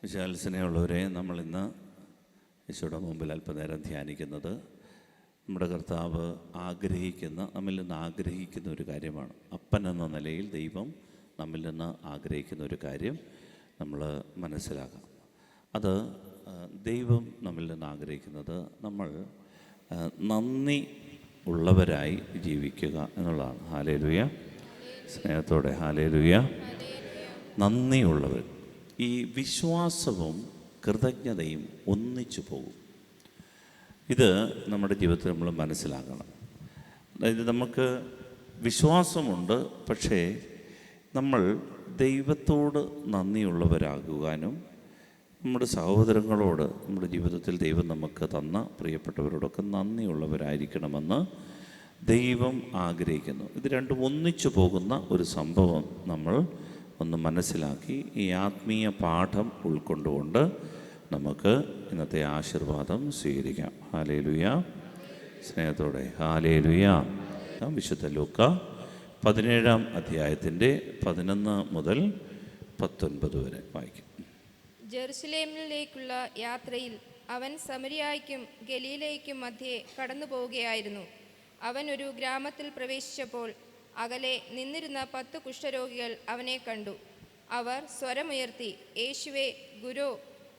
വിശാലസ്നേഹമുള്ളവരെ, നമ്മളിന്ന് യേശുവിടെ മുമ്പിൽ അല്പനേരം ധ്യാനിക്കുന്നത് നമ്മുടെ കർത്താവ് നമ്മിൽ നിന്ന് ആഗ്രഹിക്കുന്ന ഒരു കാര്യമാണ്. അപ്പൻ എന്ന നിലയിൽ ദൈവം നമ്മിൽ നിന്ന് ആഗ്രഹിക്കുന്ന ഒരു കാര്യം നമ്മൾ മനസ്സിലാക്കാം. അത് ദൈവം നമ്മിൽ നിന്ന് ആഗ്രഹിക്കുന്നത് നമ്മൾ നന്ദി ഉള്ളവരായി ജീവിക്കുക എന്നുള്ളതാണ്. ഹല്ലേലൂയ, സ്നേഹത്തോടെ ഹല്ലേലൂയ. നന്ദിയുള്ളവർ. ഈ വിശ്വാസവും കൃതജ്ഞതയും ഒന്നിച്ചു പോകും. ഇത് നമ്മുടെ ജീവിതത്തിൽ നമ്മൾ മനസ്സിലാക്കണം. അതായത് നമുക്ക് വിശ്വാസമുണ്ട്, പക്ഷേ നമ്മൾ ദൈവത്തോട് നന്ദിയുള്ളവരാകുവാനും നമ്മുടെ സഹോദരങ്ങളോട് നമ്മുടെ ജീവിതത്തിൽ ദൈവം നമുക്ക് തന്ന പ്രിയപ്പെട്ടവരോടൊക്കെ നന്ദിയുള്ളവരായിരിക്കണമെന്ന് ദൈവം ആഗ്രഹിക്കുന്നു. ഇത് രണ്ടും ഒന്നിച്ചു പോകുന്ന ഒരു സംഭവം നമ്മൾ ഒന്ന് മനസ്സിലാക്കി ഈ ആത്മീയ പാഠം ഉൾക്കൊണ്ടുകൊണ്ട് നമുക്ക് ഇന്നത്തെ ആശീർവാദം സ്വീകരിക്കാം. ഹല്ലേലൂയ, സ്നേഹത്തോടെ ഹല്ലേലൂയ. വിശുദ്ധ ലൂക്ക 17-ാം അധ്യായത്തിൻ്റെ 11 മുതൽ 19 വരെ വായിക്കും. ജെറുസലേമിലേക്കുള്ള യാത്രയിൽ അവൻ സമരിയായ്ക്കും ഗലീലയ്ക്കും മധ്യേ കടന്നു പോവുകയായിരുന്നു. അവൻ ഒരു ഗ്രാമത്തിൽ പ്രവേശിച്ചപ്പോൾ അകലെ നിന്നിരുന്ന 10 കുഷ്ഠരോഗികൾ അവനെ കണ്ടു. അവർ സ്വരമുയർത്തി, യേശുവേ, ഗുരു,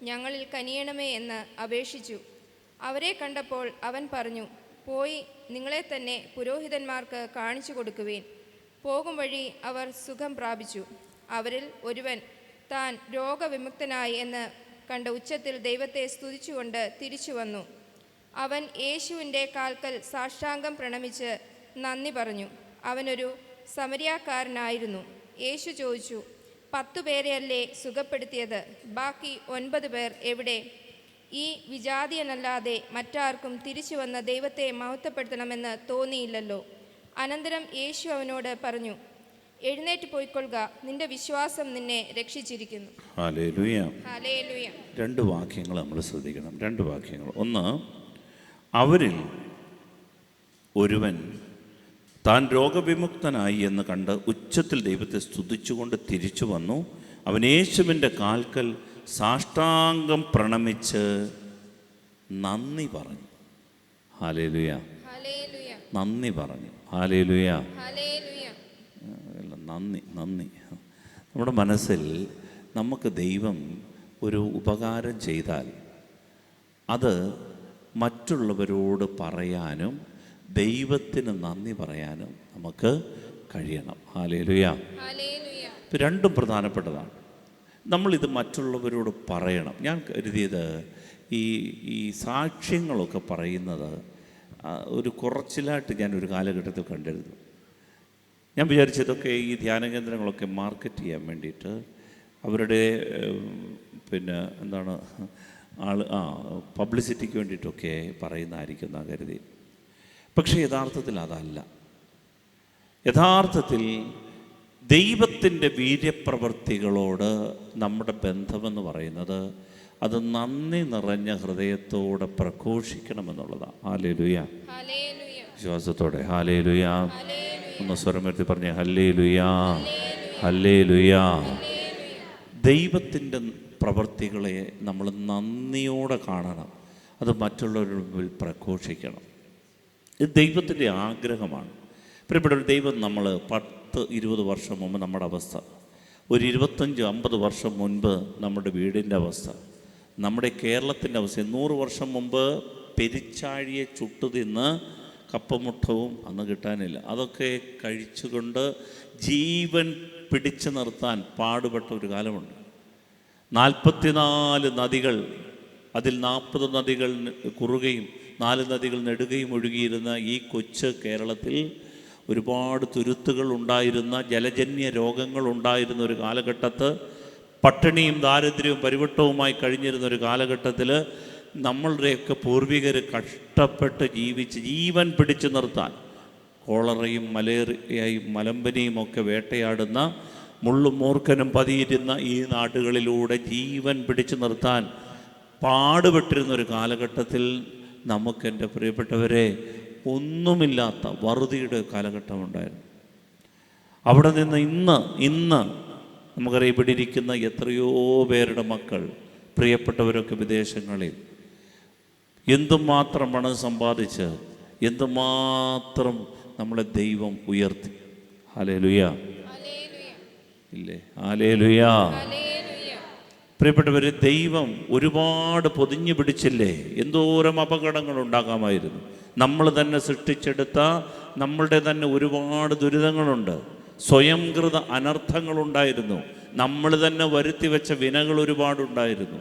ഞങ്ങളിൽ കനിയണമേ എന്ന് അപേക്ഷിച്ചു. അവരെ കണ്ടപ്പോൾ അവൻ പറഞ്ഞു, പോയി നിങ്ങളെ തന്നെ പുരോഹിതന്മാർക്ക് കാണിച്ചു കൊടുക്കുവേൻ. പോകും വഴി അവർ സുഖം പ്രാപിച്ചു. അവരിൽ ഒരുവൻ താൻ രോഗവിമുക്തനായി എന്ന് കണ്ട ഉച്ചത്തിൽ ദൈവത്തെ സ്തുതിച്ചുകൊണ്ട് തിരിച്ചു വന്നു. അവൻ യേശുവിൻ്റെ കാൽക്കൽ സാഷ്ടാംഗം പ്രണമിച്ച് നന്ദി പറഞ്ഞു. അവനൊരു സമരിയാക്കാരനായിരുന്നു. യേശു ചോദിച്ചു, 10 പേരെയല്ലേ സുഖപ്പെടുത്തിയത്? ബാക്കി 9 പേർ എവിടെ? ഈ വിജാതിയനല്ലാതെ മറ്റാർക്കും തിരിച്ചു വന്ന ദൈവത്തെ മഹത്വപ്പെടുത്തണമെന്ന് തോന്നിയില്ലല്ലോ. അനന്തരം യേശു അവനോട് പറഞ്ഞു, എഴുന്നേറ്റ് പോയിക്കൊള്ളുക, നിന്റെ വിശ്വാസം നിന്നെ രക്ഷിച്ചിരിക്കുന്നു. Hallelujah, hallelujah. 2 വാക്യങ്ങൾ നമ്മൾ ശ്രദ്ധിക്കണം. 2 വാക്യങ്ങൾ. ഒന്ന്, അവരിൽ ഒരുവൻ താൻ രോഗവിമുക്തനായി എന്ന് കണ്ട് ഉച്ചത്തിൽ ദൈവത്തെ സ്തുതിച്ചുകൊണ്ട് തിരിച്ചു വന്നു. അവൻ യേശുവിൻ്റെ കാൽക്കൽ സാഷ്ടാംഗം പ്രണമിച്ച് നന്ദി പറഞ്ഞു. ഹല്ലേലൂയ, നന്ദി പറഞ്ഞു. ഹല്ലേലൂയ, നന്ദി. നമ്മുടെ മനസ്സിൽ നമുക്ക് ദൈവം ഒരു ഉപകാരം ചെയ്താൽ അത് മറ്റുള്ളവരോട് പറയാനും ദൈവത്തിന് നന്ദി പറയാനും നമുക്ക് കഴിയണം. ഹല്ലേലൂയ. ഇത് രണ്ടും പ്രധാനപ്പെട്ടതാണ്. നമ്മളിത് മറ്റുള്ളവരോട് പറയണം. ഞാൻ കരുതിയത് ഈ സാക്ഷ്യങ്ങളൊക്കെ പറയുന്നത് ഒരു കുറച്ചിലായിട്ട് ഞാൻ ഒരു കാലഘട്ടത്തിൽ കണ്ടിരുന്നു. ഞാൻ വിചാരിച്ചതൊക്കെ ഈ ധ്യാന കേന്ദ്രങ്ങളൊക്കെ മാർക്കറ്റ് ചെയ്യാൻ വേണ്ടിയിട്ട് അവരുടെ പബ്ലിസിറ്റിക്ക് വേണ്ടിയിട്ടൊക്കെ പറയുന്നതായിരിക്കും എന്നാണ് കരുതി. പക്ഷേ യഥാർത്ഥത്തിൽ അതല്ല. യഥാർത്ഥത്തിൽ ദൈവത്തിൻ്റെ വീര്യപ്രവൃത്തികളോട് നമ്മുടെ ബന്ധമെന്ന് പറയുന്നത് അത് നന്ദി നിറഞ്ഞ ഹൃദയത്തോടെ പ്രഘോഷിക്കണമെന്നുള്ളതാണ്. ഹല്ലേലൂയ, വിശ്വാസത്തോടെ ഹല്ലേലൂയ. ഒന്ന് സ്വരമുയർത്തി പറഞ്ഞേ, ഹല്ലേലൂയ, ഹല്ലേലൂയ. ദൈവത്തിൻ്റെ പ്രവൃത്തികളെ നമ്മൾ നന്ദിയോടെ കാണണം. അത് മറ്റുള്ളവരുടെ മുമ്പിൽ പ്രഘോഷിക്കണം. ഇത് ദൈവത്തിൻ്റെ ആഗ്രഹമാണ്. പ്രിയപ്പെട്ട ദൈവം നമ്മൾ 10-20 വർഷം മുമ്പ് നമ്മുടെ അവസ്ഥ, ഒരു 25-50 വർഷം മുൻപ് നമ്മുടെ വീടിൻ്റെ അവസ്ഥ, നമ്മുടെ കേരളത്തിൻ്റെ അവസ്ഥ, 100 വർഷം മുമ്പ് പെരിച്ചാഴിയെ ചുട്ടുതിന്ന് കപ്പമുട്ടവും അന്ന് കിട്ടാനില്ല, അതൊക്കെ കഴിച്ചുകൊണ്ട് ജീവൻ പിടിച്ചു നിർത്താൻ പാടുപെട്ട ഒരു കാലമുണ്ട്. 44 നദികൾ, അതിൽ 40 നദികൾ കുറുകയും 4 നദികൾ നെടുകയും ഒഴുകിയിരുന്ന ഈ കൊച്ചു കേരളത്തിൽ ഒരുപാട് തുരുത്തുകൾ ഉണ്ടായിരുന്ന, ജലജന്യ രോഗങ്ങൾ ഉണ്ടായിരുന്ന ഒരു കാലഘട്ടത്ത്, പട്ടിണിയും ദാരിദ്ര്യവും പരിവട്ടവുമായി കഴിഞ്ഞിരുന്ന ഒരു കാലഘട്ടത്തിൽ നമ്മളുടെയൊക്കെ പൂർവികർ കഷ്ടപ്പെട്ട് ജീവിച്ച് ജീവൻ പിടിച്ചു നിർത്താൻ കോളറയും മലേറിയയും മലമ്പനിയും ഒക്കെ വേട്ടയാടുന്ന, മുള്ളും മൂർഖനും പതിയിരുന്ന ഈ നാടുകളിലൂടെ ജീവൻ പിടിച്ചു നിർത്താൻ പാടുപെട്ടിരുന്നൊരു കാലഘട്ടത്തിൽ നമുക്ക്, എൻ്റെ പ്രിയപ്പെട്ടവരെ, ഒന്നുമില്ലാത്ത വറുതിയുടെ കാലഘട്ടമുണ്ടായിരുന്നു. അവിടെ നിന്ന് ഇന്ന് നമുക്കറിയാം, ഇവിടെ ഇരിക്കുന്ന എത്രയോ പേരുടെ മക്കൾ പ്രിയപ്പെട്ടവരൊക്കെ വിദേശങ്ങളിൽ എന്തുമാത്രം പണം സമ്പാദിച്ച് എന്തുമാത്രം നമ്മളെ ദൈവം ഉയർത്തി. ഹല്ലേലൂയ ഇല്ലേ? ഹല്ലേലൂയ. പ്രിയപ്പെട്ടവർ, ദൈവം ഒരുപാട് പൊതിഞ്ഞു പിടിച്ചില്ലേ? എന്തോരം അപകടങ്ങൾ ഉണ്ടാകാമായിരുന്നു. നമ്മൾ തന്നെ സൃഷ്ടിച്ചെടുത്ത നമ്മളുടെ തന്നെ ഒരുപാട് ദുരിതങ്ങളുണ്ട്, സ്വയംകൃത അനർത്ഥങ്ങളുണ്ടായിരുന്നു, നമ്മൾ തന്നെ വരുത്തി വെച്ച വിനകൾ ഒരുപാടുണ്ടായിരുന്നു.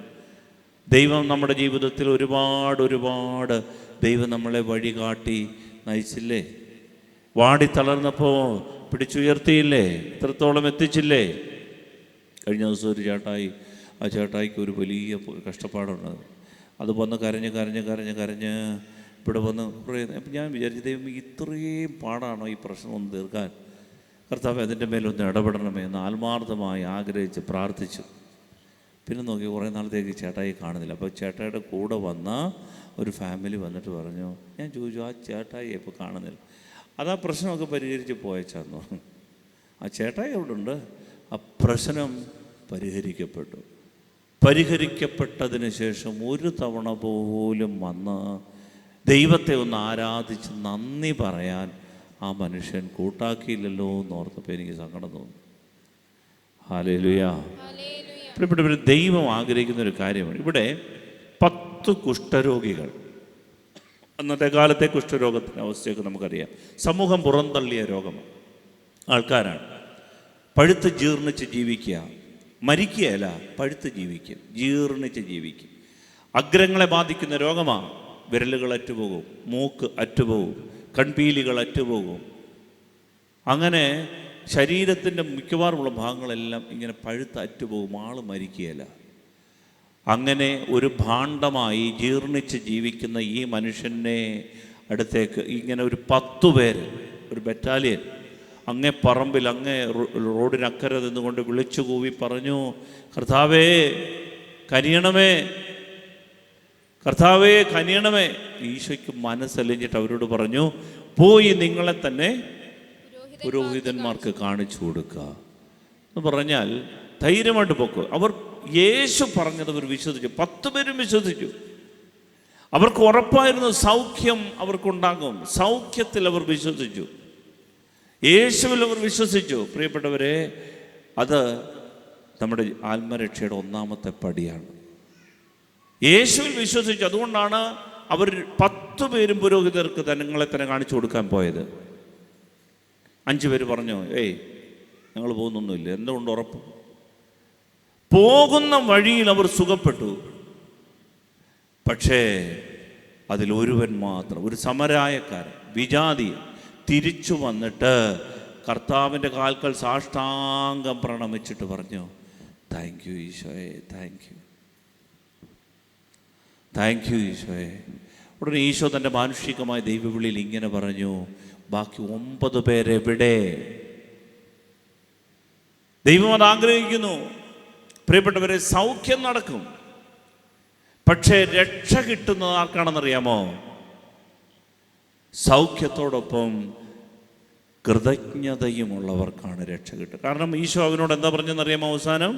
ദൈവം നമ്മുടെ ജീവിതത്തിൽ ഒരുപാട് ദൈവം നമ്മളെ വഴികാട്ടി നയിച്ചില്ലേ? വാടി തളർന്നപ്പോൾ പിടിച്ചുയർത്തിയില്ലേ? ഇത്രത്തോളം എത്തിച്ചില്ലേ? കഴിഞ്ഞ ദിവസം ഒരു ചേട്ടായി, ആ ചേട്ടായിക്ക് ഒരു വലിയ കഷ്ടപ്പാടുണ്ട്. അത് വന്ന് കരഞ്ഞ് ഇവിടെ വന്ന് കുറേ. അപ്പം ഞാൻ വിചാരിച്ചു, ദൈവം ഇത്രയും പാടാണോ ഈ പ്രശ്നം ഒന്ന് തീർക്കാൻ? കർത്താവ് അതിൻ്റെ മേലൊന്ന് ഇടപെടണമേ എന്ന് ആത്മാർത്ഥമായി ആഗ്രഹിച്ച് പ്രാർത്ഥിച്ചു. പിന്നെ നോക്കി കുറേ നാളത്തേക്ക് ചേട്ടായി കാണുന്നില്ല. അപ്പോൾ ചേട്ടായിയുടെ കൂടെ വന്ന ഒരു ഫാമിലി വന്നിട്ട് പറഞ്ഞു, ഞാൻ ചോദിച്ചു, ആ ചേട്ടായി ഇപ്പോൾ കാണുന്നില്ല, അതാ പ്രശ്നമൊക്കെ പരിഹരിച്ച് പോയച്ചാന്ന്. ആ ചേട്ടായി അവിടെ ഉണ്ട്. ആ പ്രശ്നം പരിഹരിക്കപ്പെട്ടതിന് ശേഷം ഒരു തവണ പോലും വന്ന് ദൈവത്തെ ഒന്ന് ആരാധിച്ച് നന്ദി പറയാൻ ആ മനുഷ്യൻ കൂട്ടാക്കിയില്ലല്ലോ എന്നോർത്തപ്പോൾ എനിക്ക് സങ്കടം തോന്നി. ഹല്ലേലൂയ. പ്രിയപ്പെട്ടവർ, ദൈവം ആഗ്രഹിക്കുന്ന ഒരു കാര്യമാണ്. ഇവിടെ 10 കുഷ്ഠരോഗികൾ, അന്നത്തെ കാലത്തെ കുഷ്ഠരോഗത്തിൻ്റെ അവസ്ഥയൊക്കെ നമുക്കറിയാം. സമൂഹം പുറന്തള്ളിയ രോഗമാണ്. ആൾക്കാരാണ് പഴുത്ത് ജീർണിച്ച് ജീവിക്കുക, മരിക്കുകയല്ല, പഴുത്ത് ജീവിക്കും, ജീർണിച്ച് ജീവിക്കും. അഗ്രങ്ങളെ ബാധിക്കുന്ന രോഗമാണ്. വിരലുകൾ അറ്റുപോകും, മൂക്ക് അറ്റുപോകും, കൺപീലികൾ അറ്റുപോകും. അങ്ങനെ ശരീരത്തിൻ്റെ മിക്കവാറുമുള്ള ഭാഗങ്ങളെല്ലാം ഇങ്ങനെ പഴുത്ത് അറ്റുപോകും, ആൾ മരിക്കുകയല്ല. അങ്ങനെ ഒരു ഭാണ്ഡമായി ജീർണിച്ച് ജീവിക്കുന്ന ഈ മനുഷ്യനെ അടുത്തേക്ക് ഇങ്ങനെ ഒരു 10 പേര്, ഒരു ബറ്റാലിയൻ അങ്ങേ പറമ്പിൽ അങ്ങേ റോഡിനക്കരെ നിന്നുകൊണ്ട് വിളിച്ചു കൂവി പറഞ്ഞു, കർത്താവേ കനിയണമേ, കർത്താവേ കനിയണമേ. ഈശോയ്ക്ക് മനസ്സലിഞ്ഞിട്ട് അവരോട് പറഞ്ഞു, പോയി നിങ്ങളെ തന്നെ പുരോഹിതന്മാർക്ക് കാണിച്ചു കൊടുക്കുക എന്ന് പറഞ്ഞാൽ ധൈര്യമായിട്ട് പൊക്കുക. അവർ യേശു പറഞ്ഞത് അവർ വിശ്വസിച്ചു. 10 പേരും വിശ്വസിച്ചു. അവർക്ക് ഉറപ്പായിരുന്നു സൗഖ്യം അവർക്കുണ്ടാകും. സൗഖ്യത്തിൽ അവർ വിശ്വസിച്ചു, യേശുവിൽ അവർ വിശ്വസിച്ചു. പ്രിയപ്പെട്ടവരെ, അത് നമ്മുടെ ആത്മരക്ഷയുടെ ഒന്നാമത്തെ പടിയാണ്. യേശുവിൽ വിശ്വസിച്ചു. അതുകൊണ്ടാണ് അവർ 10 പേരും പുരോഹിതർക്ക് തങ്ങളെ തന്നെ കാണിച്ചു കൊടുക്കാൻ പോയത്. 5 പേര് പറഞ്ഞു, ഏയ് ഞങ്ങൾ പോകുന്നൊന്നുമില്ല. എന്തുകൊണ്ട് ഉറപ്പ്? പോകുന്ന വഴിയിൽ അവർ സുഖപ്പെട്ടു. പക്ഷേ അതിലൊരുവൻ മാത്രം, ഒരു സമരായക്കാരൻ, വിജാതി, തിരിച്ചു വന്നിട്ട് കർത്താവിൻ്റെ കാൽക്കൽ സാഷ്ടാംഗം പ്രണമിച്ചിട്ട് പറഞ്ഞു, താങ്ക് യു ഈശോയെ, താങ്ക് യു ഈശോയെ. ഉടനെ ഈശോ തൻ്റെ മാനുഷികമായ ദൈവവിളിയിൽ ഇങ്ങനെ പറഞ്ഞു, ബാക്കി 9 പേരെവിടെ? ദൈവം അത് ആഗ്രഹിക്കുന്നു. പ്രിയപ്പെട്ടവരെ, സൗഖ്യം നടക്കും, പക്ഷേ രക്ഷ കിട്ടുന്നത് ആർക്കാണെന്നറിയാമോ? സൗഖ്യത്തോടൊപ്പം കൃതജ്ഞതയുമുള്ളവർക്കാണ് രക്ഷ കിട്ടുക. കാരണം ഈശോ അവനോട് എന്താ പറഞ്ഞെന്നറിയാമോ? അവസാനം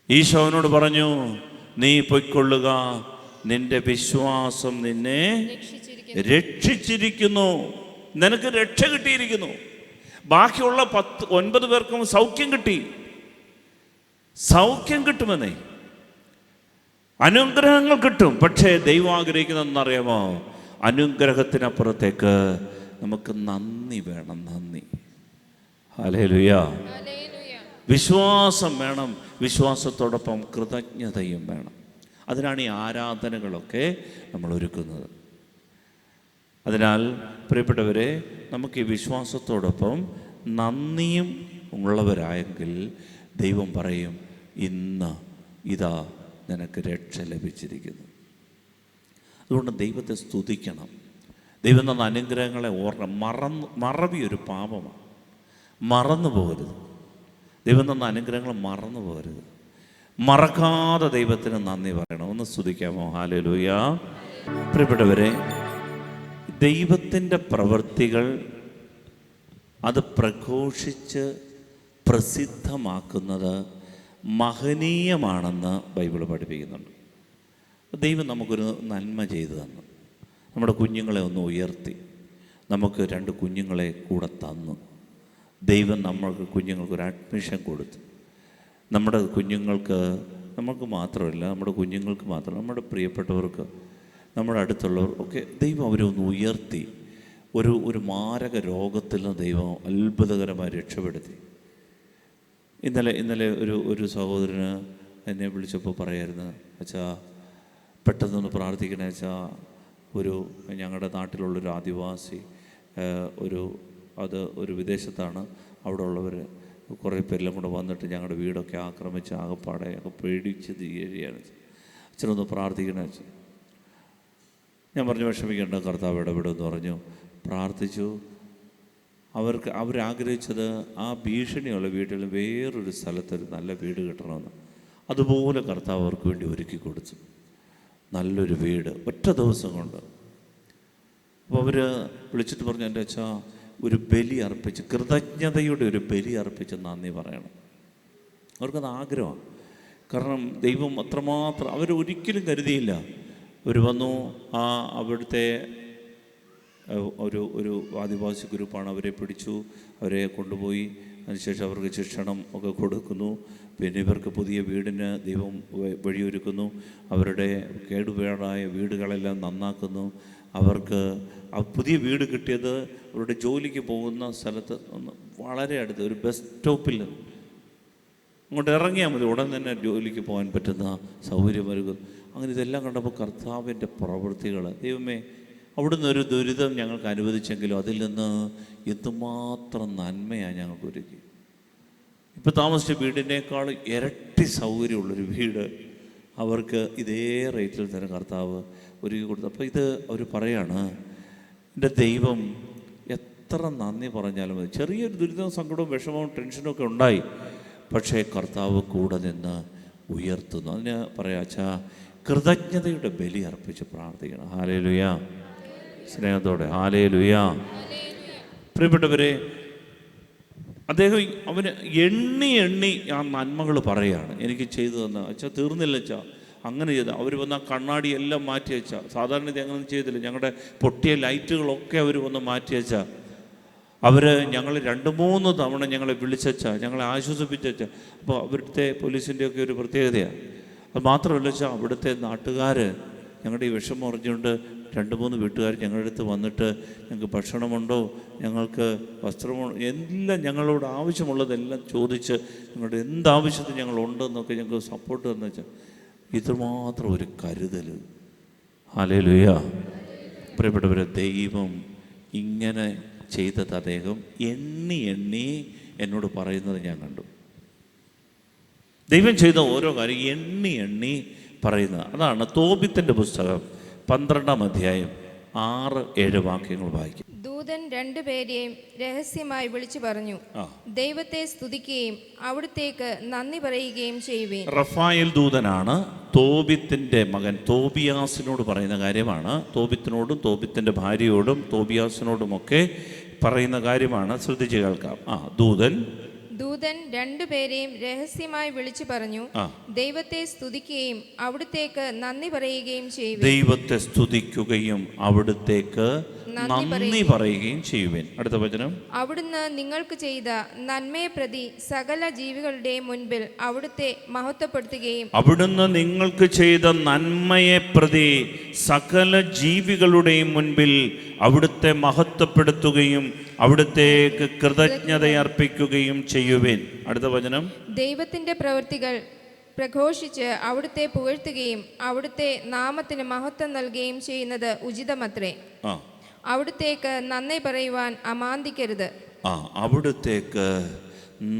ഈശോ അവനോട് പറഞ്ഞു, നീ പൊയ്ക്കൊള്ളുക, നിന്റെ വിശ്വാസം നിന്നെ രക്ഷിച്ചിരിക്കുന്നു, നിനക്ക് രക്ഷ കിട്ടിയിരിക്കുന്നു. ബാക്കിയുള്ള 9 പേർക്കും സൗഖ്യം കിട്ടി. സൗഖ്യം കിട്ടുമെന്നേ, അനുഗ്രഹങ്ങൾ കിട്ടും. പക്ഷേ ദൈവം ആഗ്രഹിക്കുന്നതെന്നറിയാമോ? അനുഗ്രഹത്തിനപ്പുറത്തേക്ക് നമുക്ക് നന്ദി വേണം. നന്ദി. ഹല്ലേലൂയ. വിശ്വാസം വേണം. വിശ്വാസത്തോടൊപ്പം കൃതജ്ഞതയും വേണം. അതിനാണ് ഈ ആരാധനകളൊക്കെ നമ്മൾ ഒരുക്കുന്നത്. അതിനാൽ പ്രിയപ്പെട്ടവരെ, നമുക്ക് ഈ വിശ്വാസത്തോടൊപ്പം നന്ദിയും ഉള്ളവരായെങ്കിൽ ദൈവം പറയും, ഇന്ന് ഇതാ നിനക്ക് രക്ഷ ലഭിച്ചിരിക്കുന്നു. അതുകൊണ്ട് ദൈവത്തെ സ്തുതിക്കണം. ദൈവം തന്ന അനുഗ്രഹങ്ങളെ മറവി ഒരു പാപമാണ്. മറന്നു പോകരുത്. ദൈവം തന്ന അനുഗ്രഹങ്ങൾ മറന്നു പോകരുത്. മറക്കാതെ ദൈവത്തിന് നന്ദി പറയണം. ഒന്ന് സ്തുതിക്കാമോ? ഹല്ലേലൂയ. പ്രിയപ്പെട്ടവരെ, ദൈവത്തിൻ്റെ പ്രവൃത്തികൾ അത് പ്രഘോഷിച്ച് പ്രസിദ്ധമാക്കുന്നത് മഹനീയമാണെന്ന് ബൈബിൾ പഠിപ്പിക്കുന്നുണ്ട്. ദൈവം നമുക്കൊരു നന്മ ചെയ്തു തന്നു. നമ്മുടെ കുഞ്ഞുങ്ങളെ ഒന്ന് ഉയർത്തി നമുക്ക് 2 കുഞ്ഞുങ്ങളെ കൂടെ തന്നു. ദൈവം നമ്മൾക്ക് കുഞ്ഞുങ്ങൾക്കൊരു അഡ്മിഷൻ കൊടുത്തു. നമ്മുടെ കുഞ്ഞുങ്ങൾക്ക്, നമുക്ക് മാത്രമല്ല, നമ്മുടെ കുഞ്ഞുങ്ങൾക്ക് മാത്രമല്ല, നമ്മുടെ പ്രിയപ്പെട്ടവർക്ക്, നമ്മുടെ അടുത്തുള്ളവർ ഒക്കെ ദൈവം അവരെ ഒന്ന് ഉയർത്തി ഒരു മാരക രോഗത്തിൽ നിന്ന് ദൈവം അത്ഭുതകരമായി രക്ഷപ്പെടുത്തി. ഇന്നലെ ഒരു സഹോദരന് എന്നെ വിളിച്ചപ്പോൾ പറയായിരുന്നു, അച്ഛാ പെട്ടെന്നൊന്ന് പ്രാർത്ഥിക്കണേ അച്ഛാ, ഞങ്ങളുടെ നാട്ടിലുള്ളൊരു ആദിവാസി ഒരു വിദേശത്താണ്. അവിടെ ഉള്ളവർ കുറേ പേരെല്ലാം കൂടെ വന്നിട്ട് ഞങ്ങളുടെ വീടൊക്കെ ആക്രമിച്ച് ആകപ്പാടെ പേടിച്ചത് ഈ ഏരിയയാണ്. അച്ഛനൊന്ന് പ്രാർത്ഥിക്കണേ അച്ഛൻ. ഞാൻ പറഞ്ഞു വിഷമിക്കേണ്ട, കർത്താവ് ഇടപെടുമെന്ന് പറഞ്ഞു. പ്രാർത്ഥിച്ചു. അവരാഗ്രഹിച്ചത് ആ ഭീഷണിയുള്ള വീട്ടിൽ വേറൊരു സ്ഥലത്തൊരു നല്ല വീട് കിട്ടണമെന്ന്. അതുപോലെ കർത്താവ് അവർക്ക് വേണ്ടി ഒരുക്കി കൊടുത്തു നല്ലൊരു വീട് ഒറ്റ ദിവസം കൊണ്ട്. അപ്പോൾ അവർ വിളിച്ചിട്ട് പറഞ്ഞു, എൻ്റെ അച്ഛാ ഒരു ബലി അർപ്പിച്ച്, കൃതജ്ഞതയുടെ ഒരു ബലി അർപ്പിച്ച് നന്ദി പറയണം. അവർക്കത് ആഗ്രഹമാണ്. കാരണം ദൈവം അത്രമാത്രം, അവരൊരിക്കലും കരുതിയില്ല. അവർ വന്നു, അവിടുത്തെ ഒരു ആദിവാസി ഗ്രൂപ്പാണ്, അവരെ പിടിച്ചു, അവരെ കൊണ്ടുപോയി. അതിനുശേഷം അവർക്ക് ശിക്ഷണം ഒക്കെ കൊടുക്കുന്നു. പിന്നെ ഇവർക്ക് പുതിയ വീടിന് ദൈവം വഴിയൊരുക്കുന്നു. അവരുടെ കേടുപാടായ വീടുകളെല്ലാം നന്നാക്കുന്നു. അവർക്ക് പുതിയ വീട് കിട്ടിയത് അവരുടെ ജോലിക്ക് പോകുന്ന സ്ഥലത്ത് വളരെ അടുത്ത് ഒരു ബസ് സ്റ്റോപ്പിൽ അങ്ങോട്ട് ഇറങ്ങിയാൽ മതി, ഉടൻ തന്നെ ജോലിക്ക് പോകാൻ പറ്റുന്ന സൗകര്യമൊരുക്കും. അങ്ങനെ ഇതെല്ലാം കണ്ടപ്പോൾ കർത്താവിൻ്റെ പ്രവൃത്തികൾ, ദൈവമേ അവിടുന്ന് ഒരു ദുരിതം ഞങ്ങൾക്ക് അനുവദിച്ചെങ്കിലും അതിൽ നിന്ന് എന്തുമാത്രം നന്മയാണ് ഞങ്ങൾക്ക് ഒരുക്കി. ഇപ്പോൾ താമസിച്ച വീടിനേക്കാൾ ഇരട്ടി സൗകര്യമുള്ളൊരു വീട് അവർക്ക് ഇതേ റേറ്റിൽ തന്നെ കർത്താവ് ഒരുക്കി കൊടുത്തു. അപ്പോൾ ഇത് അവർ പറയാണ്, എൻ്റെ ദൈവം എത്ര നന്ദി പറഞ്ഞാലും മതി. ചെറിയൊരു ദുരിതവും സങ്കടവും വിഷമവും ടെൻഷനും ഒക്കെ ഉണ്ടായി, പക്ഷേ കർത്താവ് കൂടെ നിന്ന് ഉയർത്തുന്നു. അതിന് പറയാം, അച്ഛാ കൃതജ്ഞതയുടെ ബലി അർപ്പിച്ച് പ്രാർത്ഥിക്കണം. ഹല്ലേലൂയ, സ്നേഹത്തോടെ ഹല്ലേലൂയ. പ്രിയപ്പെട്ടവരെ, അദ്ദേഹം അവന് എണ്ണി ആ നന്മകൾ പറയുകയാണ്. എനിക്ക് ചെയ്തു തന്ന അച്ഛാ, തീർന്നില്ല അച്ഛാ, അങ്ങനെ ചെയ്ത അവർ വന്ന കണ്ണാടി എല്ലാം മാറ്റി വെച്ചാൽ, സാധാരണ ഇത് അങ്ങനെ ചെയ്തില്ല, ഞങ്ങളുടെ പൊട്ടിയ ലൈറ്റുകളൊക്കെ അവർ വന്ന് മാറ്റി വെച്ചാൽ, അവർ ഞങ്ങൾ 2-3 തവണ ഞങ്ങളെ വിളിച്ചാൽ, ഞങ്ങളെ ആശ്വസിപ്പിച്ചാൽ. അപ്പോൾ അവിടുത്തെ പോലീസിൻ്റെയൊക്കെ ഒരു പ്രത്യേകതയാണ്. അത് മാത്രമല്ല വെച്ചാൽ, അവിടുത്തെ നാട്ടുകാർ ഞങ്ങളുടെ ഈ വിഷമം അറിഞ്ഞുകൊണ്ട് 2-3 വീട്ടുകാർ ഞങ്ങളുടെ അടുത്ത് വന്നിട്ട് ഞങ്ങൾക്ക് ഭക്ഷണമുണ്ടോ, ഞങ്ങൾക്ക് വസ്ത്രമുണ്ടോ, എല്ലാം ഞങ്ങളോട് ആവശ്യമുള്ളതെല്ലാം ചോദിച്ച് ഞങ്ങളുടെ എന്താവശ്യത്തിന് ഞങ്ങളുണ്ടെന്നൊക്കെ ഞങ്ങൾക്ക് സപ്പോർട്ട് തന്നു വെച്ചാൽ, ഇതുമാത്രം ഒരു കരുതൽ. ഹല്ലേലൂയ. പ്രിയപ്പെട്ടവരെ, ദൈവം ഇങ്ങനെ ചെയ്തത് അദ്ദേഹം എണ്ണി എന്നോട് പറയുന്നത് ഞാൻ കണ്ടു. ദൈവം ചെയ്ത ഓരോ കാര്യം എണ്ണി പറയുന്നത്. അതാണ് തോബിത്തിൻ്റെ പുസ്തകം 12-ാം അധ്യായം 6-7 വാക്യങ്ങൾ വായിക്കും. ദൂതൻ 2 പേരെയും രഹസ്യമായി വിളിച്ചു പറഞ്ഞു, ദൈവത്തെ സ്തുതിക്കുകയും അവിടുത്തേക്ക് നന്ദി പറയുകയും ചെയ്യുവേൻ. റഫായേൽ ദൂതനാണ് തോബിത്തിൻ്റെ മകൻ തോബിയാസിനോട് പറയുന്ന കാര്യമാണ്. തോബിത്തിനോടും തോബിത്തിൻ്റെ ഭാര്യയോടും തോബിയാസിനോടുമൊക്കെ പറയുന്ന കാര്യമാണ്. ശ്രദ്ധിച്ച് കേൾക്കാം. ദൂതൻ 2 പേരെയും രഹസ്യമായി വിളിച്ചു പറഞ്ഞു, ദൈവത്തെ സ്തുതിക്കുകയും അവിടുത്തേക്ക് നന്ദി പറയുകയും ചെയ്യുവേൻ. ദൈവത്തെ സ്തുതിക്കുകയും അവിടുത്തേക്ക് നന്ദി പറയുകയും ചെയ്യുവേൻ. അടുത്ത വചനം, അവിടുന്ന് നിങ്ങൾക്ക് ചെയ്ത നന്മയെ പ്രതി സകല ജീവികളുടെയും മുൻപിൽ അവിടുത്തെ മഹത്വപ്പെടുത്തുകയും. അവിടുന്ന് നിങ്ങൾക്ക് ചെയ്ത നന്മയെ പ്രതി സകല ജീവികളുടെയും മുൻപിൽ അവിടുത്തെ മഹത്വപ്പെടുത്തുകയും അവിടുത്തേക്ക് കൃതജ്ഞതയർപ്പിക്കുകയും ചെയ്യുവേൻ. അടുത്ത വചനം, ദൈവത്തിന്റെ പ്രവൃത്തികൾ പ്രഘോഷിച്ച് അവിടുത്തെ പുകഴ്ത്തുകയും അവിടുത്തെ നാമത്തിന് മഹത്വം നൽകുകയും ചെയ്യുന്നത് ഉചിതമത്രേ. അവിടുത്തേക്ക് നന്ദി പറയുവാൻ അമാന്തിക്കരുത്. അവിടുത്തേക്ക്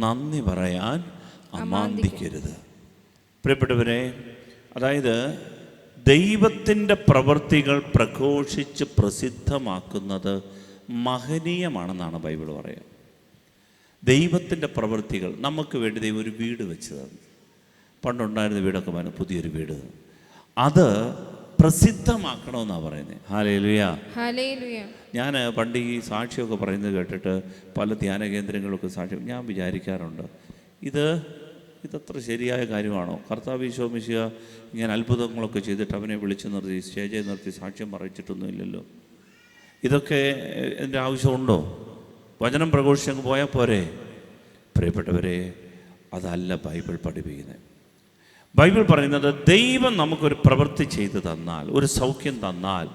നന്ദി പറയാൻ അമാന്തിക്കരുത്. പ്രിയപ്പെട്ടവരെ, അതായത് ദൈവത്തിൻ്റെ പ്രവൃത്തികൾ പ്രഘോഷിച്ച് പ്രസിദ്ധമാക്കുന്നത് മഹനീയമാണെന്നാണ് ബൈബിൾ പറയുക. ദൈവത്തിൻ്റെ പ്രവൃത്തികൾ നമുക്ക് വേണ്ടി ദൈവം ഒരു വീട് വെച്ച് തന്നു. പണ്ടുണ്ടായിരുന്ന വീടൊക്കെ മാറി പുതിയൊരു വീട്, അത് പ്രസിദ്ധമാക്കണമെന്നാണ് പറയുന്നത്. Hallelujah, hallelujah. ഞാൻ പണ്ട് ഈ സാക്ഷിയൊക്കെ പറയുന്നത് കേട്ടിട്ട് പല ധ്യാന കേന്ദ്രങ്ങളൊക്കെ സാക്ഷ്യം ഞാൻ വിചാരിക്കാറുണ്ട്, ഇത് ഇതത്ര ശരിയായ കാര്യമാണോ? കർത്താവ് ഈശോ മിശിഹ ഇങ്ങനെ അത്ഭുതങ്ങളൊക്കെ ചെയ്തിട്ട് അവനെ വിളിച്ച് നിർത്തി സ്റ്റേജിൽ നിർത്തി സാക്ഷ്യം പറയിച്ചിട്ടൊന്നുമില്ലല്ലോ. ഇതൊക്കെ എൻ്റെ ആവശ്യമുണ്ടോ? വചനം പ്രഘോഷിച്ചങ്ങ് പോയാൽ പോരെ? പ്രിയപ്പെട്ടവരെ, അതല്ല ബൈബിൾ പഠിപ്പിക്കുന്നത്. ബൈബിൾ പറയുന്നത് ദൈവം നമുക്കൊരു പ്രവൃത്തി ചെയ്തു തന്നാൽ, ഒരു സൗഖ്യം തന്നാൽ,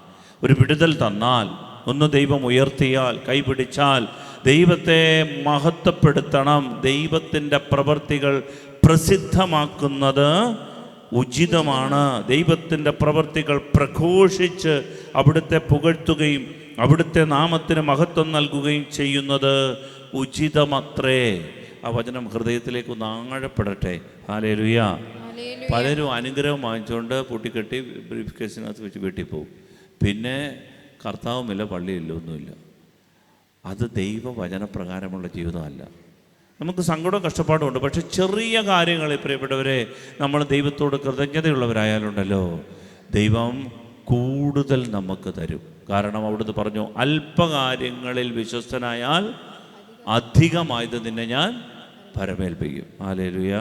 ഒരു വിടുതൽ തന്നാൽ, ഒന്ന് ദൈവം ഉയർത്തിയാൽ, കൈപിടിച്ചാൽ ദൈവത്തെ മഹത്വപ്പെടുത്തണം. ദൈവത്തിൻ്റെ പ്രവൃത്തികൾ പ്രസിദ്ധമാക്കുന്നത് ഉചിതമാണ്. ദൈവത്തിൻ്റെ പ്രവൃത്തികൾ പ്രഘോഷിച്ച് അവിടുത്തെ പുകഴ്ത്തുകയും അവിടുത്തെ നാമത്തിന് മഹത്വം നൽകുകയും ചെയ്യുന്നത് ഉചിതമത്രേ. ആ വചനം ഹൃദയത്തിലേക്ക് ഒന്ന് ആഴപ്പെടട്ടെ. ഹല്ലേലൂയ. പലരും അനുഗ്രഹം വാങ്ങിച്ചുകൊണ്ട് പൂട്ടിക്കെട്ടി ബ്രീഫ് കേസിനകത്ത് വെച്ച് വീട്ടിൽ പോകും. പിന്നെ കർത്താവുമില്ല, പള്ളിയില്ല, ഒന്നുമില്ല. അത് ദൈവവചനപ്രകാരമുള്ള ജീവിതമല്ല. നമുക്ക് സങ്കടവും കഷ്ടപ്പാടും ഉണ്ട്. പക്ഷെ ചെറിയ കാര്യങ്ങളിൽ പ്രിയപ്പെട്ടവരെ നമ്മൾ ദൈവത്തോട് കൃതജ്ഞതയുള്ളവരായാലുണ്ടല്ലോ, ദൈവം കൂടുതൽ നമുക്ക് തരും. കാരണം അവിടുന്ന് പറഞ്ഞു, അല്പകാര്യങ്ങളിൽ വിശ്വസ്തനായാൽ അധികമായത് നിന്നെ ഞാൻ പരമേൽപ്പിക്കും. ഹല്ലേലൂയ.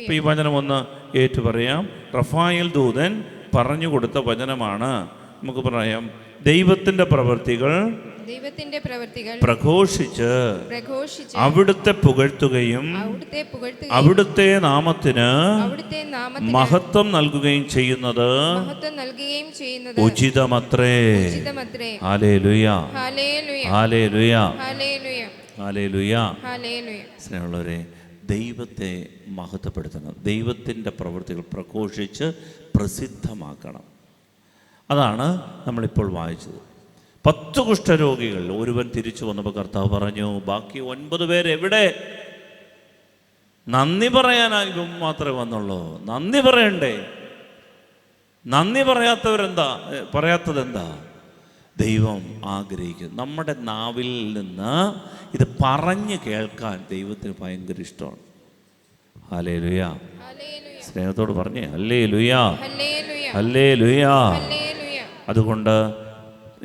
ഇപ്പം ഈ വചനം ഒന്ന് ഏറ്റു പറയാം. റഫായേൽ ദൂതൻ പറഞ്ഞു കൊടുത്ത വചനമാണ്. നമുക്ക് പറയാം, ദൈവത്തിൻ്റെ പ്രവൃത്തികൾ പ്രഘോഷിച്ച് അവിടുത്തെ പുകഴ്ത്തുകയും അവിടുത്തെ നാമത്തിന് മഹത്വം നൽകുകയും ചെയ്യുന്നത് ഉചിതമത്രേ. Hallelujah, hallelujah, hallelujah. സ്നേഹമുള്ളവരെ, ദൈവത്തെ മഹത്വപ്പെടുത്തണം. ദൈവത്തിൻ്റെ പ്രവൃത്തികൾ പ്രഘോഷിച്ച് പ്രസിദ്ധമാക്കണം. അതാണ് നമ്മളിപ്പോൾ വായിച്ചത്. 10 കുഷ്ഠരോഗികൾ, ഒരുവൻ തിരിച്ചു വന്നപ്പോൾ കർത്താവ് പറഞ്ഞു, ബാക്കി 9 പേരെവിടെ? നന്ദി പറയാനായി ഇവൻ മാത്രമേ വന്നുള്ളൂ. നന്ദി പറയണ്ടേ? നന്ദി പറയാത്തതെന്താ? ദൈവം ആഗ്രഹിക്കുന്നു. നമ്മുടെ നാവിൽ നിന്ന് ഇത് പറഞ്ഞ് കേൾക്കാൻ ദൈവത്തിന് ഭയങ്കര ഇഷ്ടമാണ്. ഹല്ലേലൂയ. സ്നേഹത്തോട് പറഞ്ഞേ ഹല്ലേലൂയ, ഹല്ലേലൂയ. അതുകൊണ്ട്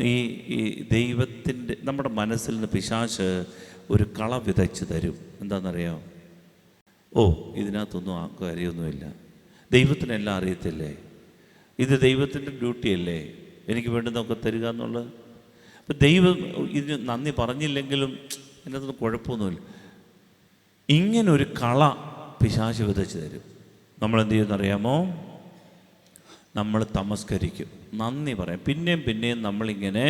ഈ ദൈവത്തിൻ്റെ നമ്മുടെ മനസ്സിൽ നിന്ന് പിശാച് ഒരു കള വിതച്ച് തരും. എന്താണെന്നറിയോ? ഇതിനകത്തൊന്നും കാര്യമൊന്നുമില്ല, ദൈവത്തിനെല്ലാം അറിയത്തില്ലേ, ഇത് ദൈവത്തിൻ്റെ ഡ്യൂട്ടിയല്ലേ, എനിക്ക് വേണ്ടുന്നതൊക്കെ തരിക എന്നുള്ളത്. അപ്പം ദൈവം ഇതിന് നന്ദി പറഞ്ഞില്ലെങ്കിലും അതിനകത്തൊന്നും കുഴപ്പമൊന്നുമില്ല. ഇങ്ങനൊരു കള പിശാച് വിതച്ച് തരും. നമ്മളെന്ത് ചെയ്യുമെന്നറിയാമോ? നമ്മൾ തമസ്കരിക്കും, നന്ദി പറയാം. പിന്നെയും നമ്മളിങ്ങനെ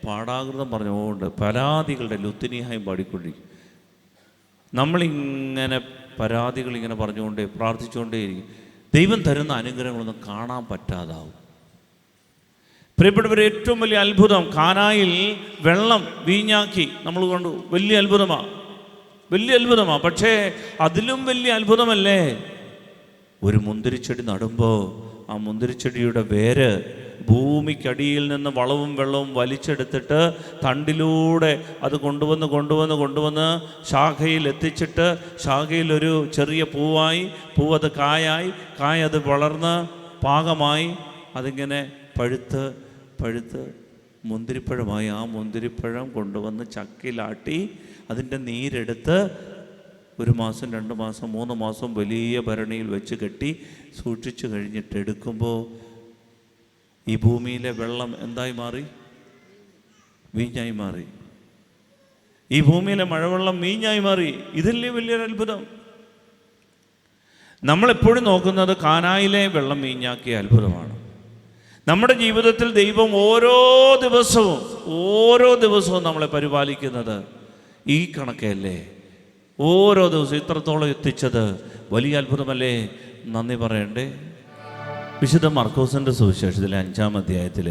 പാടാകൃതം പറഞ്ഞുകൊണ്ട് പരാതികളുടെ ലുത്തിനിയായും പാടിക്കൊണ്ടിരിക്കും. നമ്മളിങ്ങനെ പരാതികളിങ്ങനെ പറഞ്ഞുകൊണ്ടേ പ്രാർത്ഥിച്ചുകൊണ്ടേയിരിക്കും. ദൈവം തരുന്ന അനുഗ്രഹങ്ങളൊന്നും കാണാൻ പറ്റാതാവും. പ്രിയപ്പെട്ടവർ, ഏറ്റവും വലിയ അത്ഭുതം കാനായിൽ വെള്ളം വീഞ്ഞാക്കി നമ്മൾ കണ്ടു. വലിയ അത്ഭുതമാണ്. പക്ഷേ അതിലും വലിയ അത്ഭുതമല്ലേ ഒരു മുന്തിരിച്ചെടി നടുമ്പോൾ ആ മുന്തിരിച്ചെടിയുടെ വേര് ഭൂമിക്കടിയിൽ നിന്ന് വളവും വെള്ളവും വലിച്ചെടുത്തിട്ട് തണ്ടിലൂടെ അത് കൊണ്ടുവന്ന് ശാഖയിൽ എത്തിച്ചിട്ട് ശാഖയിലൊരു ചെറിയ പൂവത് കായായി അത് വളർന്ന് പാകമായി അതിങ്ങനെ പഴുത്ത് മുന്തിരിപ്പഴമായി. ആ മുന്തിരിപ്പഴം കൊണ്ടുവന്ന് ചക്കിലാട്ടി അതിൻ്റെ നീരെടുത്ത് 1 മാസം 2 മാസം 3 മാസം വലിയ ഭരണിയിൽ വെച്ച് കെട്ടി സൂക്ഷിച്ചു കഴിഞ്ഞിട്ട് എടുക്കുമ്പോൾ ഈ ഭൂമിയിലെ വെള്ളം എന്തായി മാറി? വീഞ്ഞായി മാറി. ഈ ഭൂമിയിലെ മഴവെള്ളം വീഞ്ഞായി മാറി. ഇതില്ലേ വലിയൊരു അത്ഭുതം? നമ്മളെപ്പോഴും നോക്കുന്നത് കാനായിലെ വെള്ളം വീഞ്ഞാക്കിയ അത്ഭുതമാണ്. നമ്മുടെ ജീവിതത്തിൽ ദൈവം ഓരോ ദിവസവും നമ്മളെ പരിപാലിക്കുന്നത് ഈ കണക്കല്ലേ? ഓരോ ദിവസവും ഇത്രത്തോളം എത്തിച്ചത് വലിയ അത്ഭുതമല്ലേ? നന്ദി പറയണ്ടേ? വിശുദ്ധ മർക്കോസിൻ്റെ സുവിശേഷത്തിലെ 5-ാം അധ്യായത്തിൽ